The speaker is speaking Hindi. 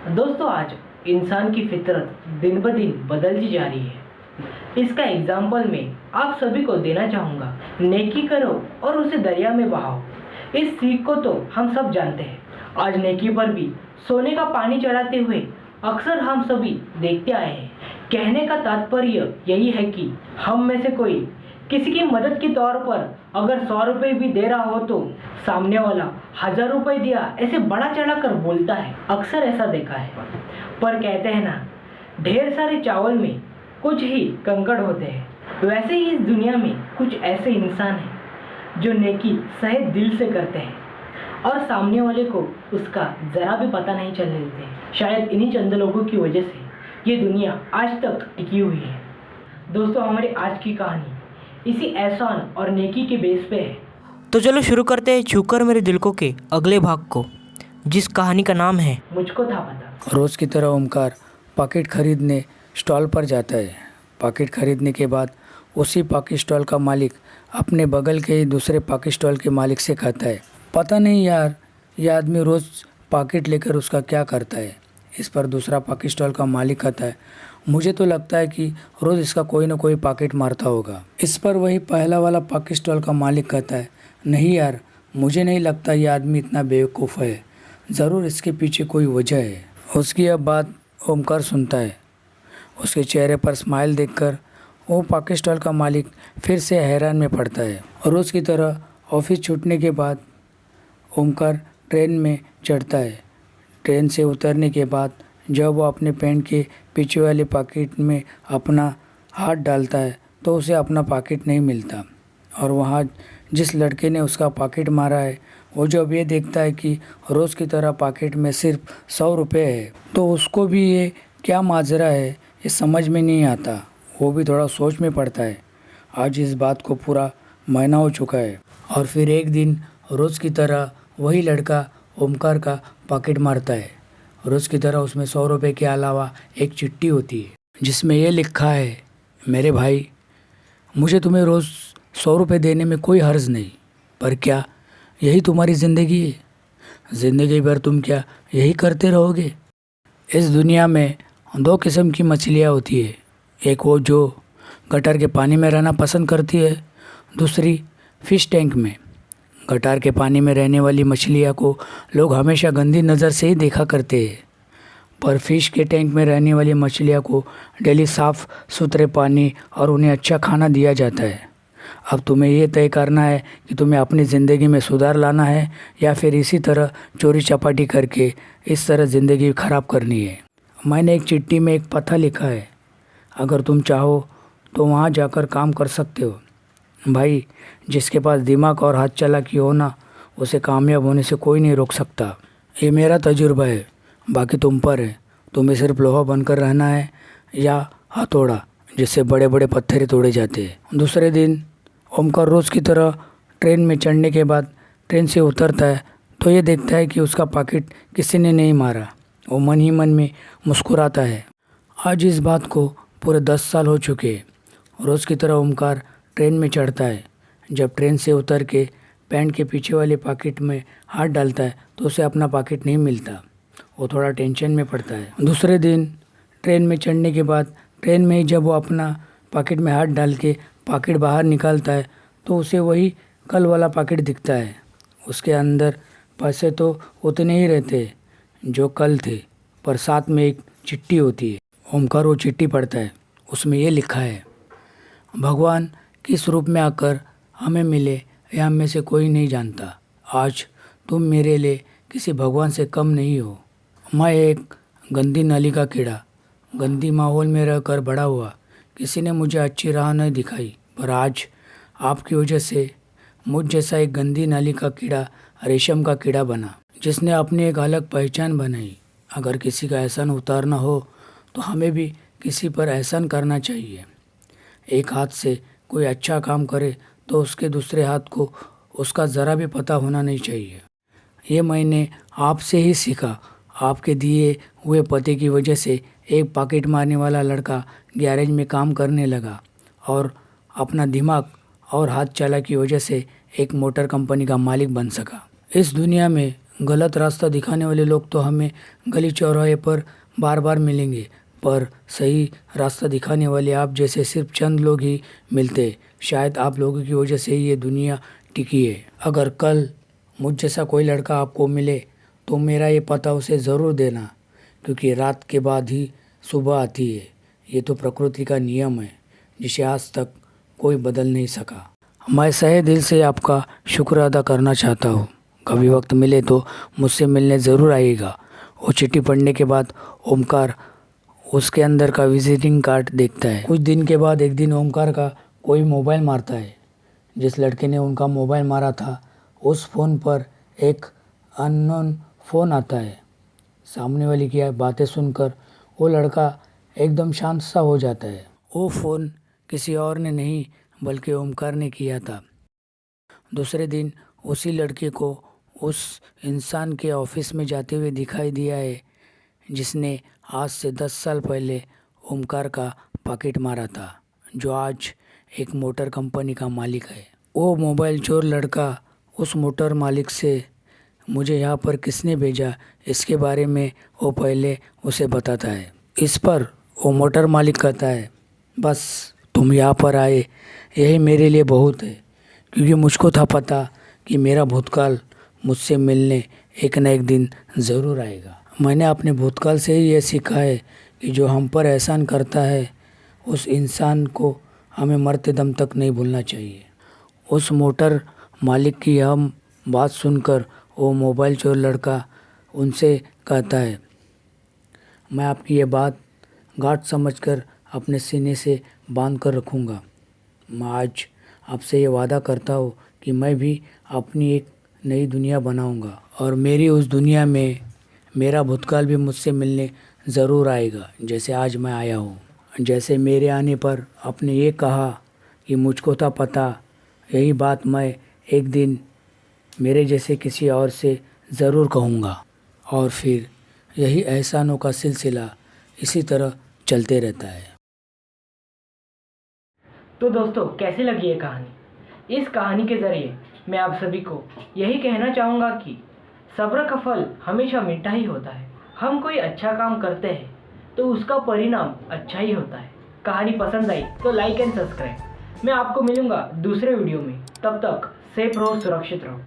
दोस्तों, आज इंसान की फितरत दिन ब दिन बदलती जा रही है। इसका एग्जाम्पल मैं आप सभी को देना चाहूँगा। नेकी करो और उसे दरिया में बहाओ। इस सीख को तो हम सब जानते हैं। आज नेकी पर भी सोने का पानी चढ़ाते हुए अक्सर हम सभी देखते आए हैं। कहने का तात्पर्य यही है कि हम में से कोई किसी की मदद के तौर पर अगर 100 रुपये भी दे रहा हो तो सामने वाला 1000 रुपये दिया ऐसे बड़ा चढ़ा कर बोलता है। अक्सर ऐसा देखा है। पर कहते हैं ना, ढेर सारे चावल में कुछ ही कंकड़ होते हैं। वैसे ही इस दुनिया में कुछ ऐसे इंसान हैं जो नेकी सहे दिल से करते हैं और सामने वाले को उसका ज़रा भी पता नहीं चलने देते। शायद इन्हीं चंद लोगों की वजह से ये दुनिया आज तक टिकी हुई है। दोस्तों, हमारी आज की कहानी इसी एहसान और नेकी के बेस पे है। तो चलो शुरू करते हैं छूकर मेरे दिल को के अगले भाग को, जिस कहानी का नाम है मुझको था पता। रोज़ की तरह ओमकार पॉकेट खरीदने स्टॉल पर जाता है। पॉकेट खरीदने के बाद उसी पॉकेट स्टॉल का मालिक अपने बगल के ही दूसरे पॉकेट स्टॉल के मालिक से कहता है, पता नहीं यार, ये आदमी रोज़ पॉकेट लेकर उसका क्या करता है। इस पर दूसरा पॉकेट स्टॉल का मालिक कहता है, मुझे तो लगता है कि रोज़ इसका कोई ना कोई पॉकेट मारता होगा। इस पर वही पहला वाला पॉकेट स्टॉल का मालिक कहता है, नहीं यार, मुझे नहीं लगता ये आदमी इतना बेवकूफ़ है, ज़रूर इसके पीछे कोई वजह है। उसकी यह बात ओमकार सुनता है। उसके चेहरे पर स्माइल देखकर वो पॉकेट स्टॉल का मालिक फिर से हैरान में पड़ता है। रोज़ की तरह ऑफिस छूटने के बाद ओमकार ट्रेन में चढ़ता है। ट्रेन से उतरने के बाद जब वो अपने पैंट के पीछे वाले पॉकेट में अपना हाथ डालता है तो उसे अपना पॉकेट नहीं मिलता। और वहाँ जिस लड़के ने उसका पॉकेट मारा है वो जब ये देखता है कि रोज़ की तरह पॉकेट में सिर्फ 100 रुपये है तो उसको भी ये क्या माजरा है ये समझ में नहीं आता। वो भी थोड़ा सोच में पड़ता है। आज इस बात को पूरा महीना हो चुका है और फिर एक दिन रोज़ की तरह वही लड़का ओमकार का पॉकेट मारता है। रोज़ की तरह उसमें 100 रुपये के अलावा एक चिट्ठी होती है जिसमें ये लिखा है, मेरे भाई, मुझे तुम्हें रोज़ 100 रुपये देने में कोई हर्ज नहीं, पर क्या यही तुम्हारी ज़िंदगी है? ज़िंदगी भर तुम क्या यही करते रहोगे? इस दुनिया में 2 किस्म की मछलियाँ होती है। एक वो जो गटर के पानी में रहना पसंद करती है, दूसरी फ़िश टैंक में। गटार के पानी में रहने वाली मछलियाँ को लोग हमेशा गंदी नज़र से ही देखा करते हैं, पर फिश के टैंक में रहने वाली मछलियाँ को डेली साफ़ सुथरे पानी और उन्हें अच्छा खाना दिया जाता है। अब तुम्हें ये तय करना है कि तुम्हें अपनी ज़िंदगी में सुधार लाना है या फिर इसी तरह चोरी चपाटी करके इस तरह ज़िंदगी ख़राब करनी है। मैंने एक चिट्ठी में एक पता लिखा है, अगर तुम चाहो तो वहाँ जाकर काम कर सकते हो। भाई, जिसके पास दिमाग और हाथ चालाकी हो ना, उसे कामयाब होने से कोई नहीं रोक सकता। ये मेरा तजुर्बा है, बाकी तुम पर है। तुम्हें सिर्फ लोहा बनकर रहना है या हथौड़ा जिससे बड़े बड़े पत्थर ही तोड़े जाते हैं। दूसरे दिन ओमकार रोज़ की तरह ट्रेन में चढ़ने के बाद ट्रेन से उतरता है तो ये देखता है कि उसका पॉकेट किसी ने नहीं मारा। वो मन ही मन में मुस्कुराता है। आज इस बात को पूरे 10 साल हो चुके हैं। रोज़ की तरह ओमकार ट्रेन में चढ़ता है। जब ट्रेन से उतर के पैंट के पीछे वाले पॉकेट में हाथ डालता है तो उसे अपना पॉकेट नहीं मिलता। वो थोड़ा टेंशन में पड़ता है। दूसरे दिन ट्रेन में चढ़ने के बाद ट्रेन में ही जब वो अपना पॉकेट में हाथ डाल के पॉकेट बाहर निकालता है तो उसे वही कल वाला पॉकेट दिखता है। उसके अंदर पैसे तो उतने ही रहते जो कल थे, पर साथ में एक चिट्ठी होती है। ओमकार वो चिट्ठी पढ़ता है। उसमें ये लिखा है, भगवान किस रूप में आकर हमें मिले यह हम में से कोई नहीं जानता। आज तुम मेरे लिए किसी भगवान से कम नहीं हो। मैं एक गंदी नाली का कीड़ा, गंदी माहौल में रहकर बड़ा हुआ। किसी ने मुझे अच्छी राह नहीं दिखाई, पर आज आपकी वजह से मुझ जैसा एक गंदी नाली का कीड़ा रेशम का कीड़ा बना, जिसने अपनी एक अलग पहचान बनाई। अगर किसी का एहसान उतारना हो तो हमें भी किसी पर एहसान करना चाहिए। एक हाथ से कोई अच्छा काम करे तो उसके दूसरे हाथ को उसका ज़रा भी पता होना नहीं चाहिए। ये मैंने आपसे ही सीखा। आपके दिए हुए पते की वजह से एक पॉकेट मारने वाला लड़का गैरेज में काम करने लगा और अपना दिमाग और हाथ चाला की वजह से एक मोटर कंपनी का मालिक बन सका। इस दुनिया में गलत रास्ता दिखाने वाले लोग तो हमें गली चौराहे पर बार बार मिलेंगे, पर सही रास्ता दिखाने वाले आप जैसे सिर्फ चंद लोग ही मिलते। शायद आप लोगों की वजह से ही ये दुनिया टिकी है। अगर कल मुझ जैसा कोई लड़का आपको मिले तो मेरा ये पता उसे ज़रूर देना, क्योंकि रात के बाद ही सुबह आती है। ये तो प्रकृति का नियम है जिसे आज तक कोई बदल नहीं सका। मैं सहे दिल से आपका शुक्र अदा करना चाहता हूँ। कभी वक्त मिले तो मुझसे मिलने ज़रूर आइएगा। वो चिट्ठी पढ़ने के बाद ओमकार उसके अंदर का विजिटिंग कार्ड देखता है। कुछ दिन के बाद एक दिन ओमकार का कोई मोबाइल मारता है। जिस लड़के ने उनका मोबाइल मारा था उस फ़ोन पर एक अननोन फ़ोन आता है। सामने वाली की बातें सुनकर वो लड़का एकदम शांत सा हो जाता है। वो फ़ोन किसी और ने नहीं बल्कि ओमकार ने किया था। दूसरे दिन उसी लड़के को उस इंसान के ऑफिस में जाते हुए दिखाई दिया है जिसने आज से 10 साल पहले ओमकार का पॉकेट मारा था, जो आज एक मोटर कंपनी का मालिक है। वो मोबाइल चोर लड़का उस मोटर मालिक से मुझे यहाँ पर किसने भेजा इसके बारे में वो पहले उसे बताता है। इस पर वो मोटर मालिक कहता है, बस तुम यहाँ पर आए यही मेरे लिए बहुत है, क्योंकि मुझको था पता कि मेरा भूतकाल मुझसे मिलने एक न एक दिन ज़रूर आएगा। मैंने अपने भूतकाल से ही ये सीखा है कि जो हम पर एहसान करता है उस इंसान को हमें मरते दम तक नहीं भूलना चाहिए। उस मोटर मालिक की हम बात सुनकर वो मोबाइल चोर लड़का उनसे कहता है, मैं आपकी ये बात गांठ समझकर अपने सीने से बांध कर रखूँगा। मैं आज आपसे ये वादा करता हूँ कि मैं भी अपनी एक नई दुनिया बनाऊँगा और मेरी उस दुनिया में मेरा भूतकाल भी मुझसे मिलने ज़रूर आएगा, जैसे आज मैं आया हूँ। जैसे मेरे आने पर आपने ये कहा कि मुझको था पता, यही बात मैं एक दिन मेरे जैसे किसी और से ज़रूर कहूँगा, और फिर यही एहसानों का सिलसिला इसी तरह चलते रहता है। तो दोस्तों, कैसी लगी ये कहानी? इस कहानी के ज़रिए मैं आप सभी को यही कहना चाहूँगा कि सब्र का फल हमेशा मीठा ही होता है। हम कोई अच्छा काम करते हैं तो उसका परिणाम अच्छा ही होता है। कहानी पसंद आई तो लाइक एंड सब्सक्राइब। मैं आपको मिलूँगा दूसरे वीडियो में। तब तक सेफ रहो, सुरक्षित रहो।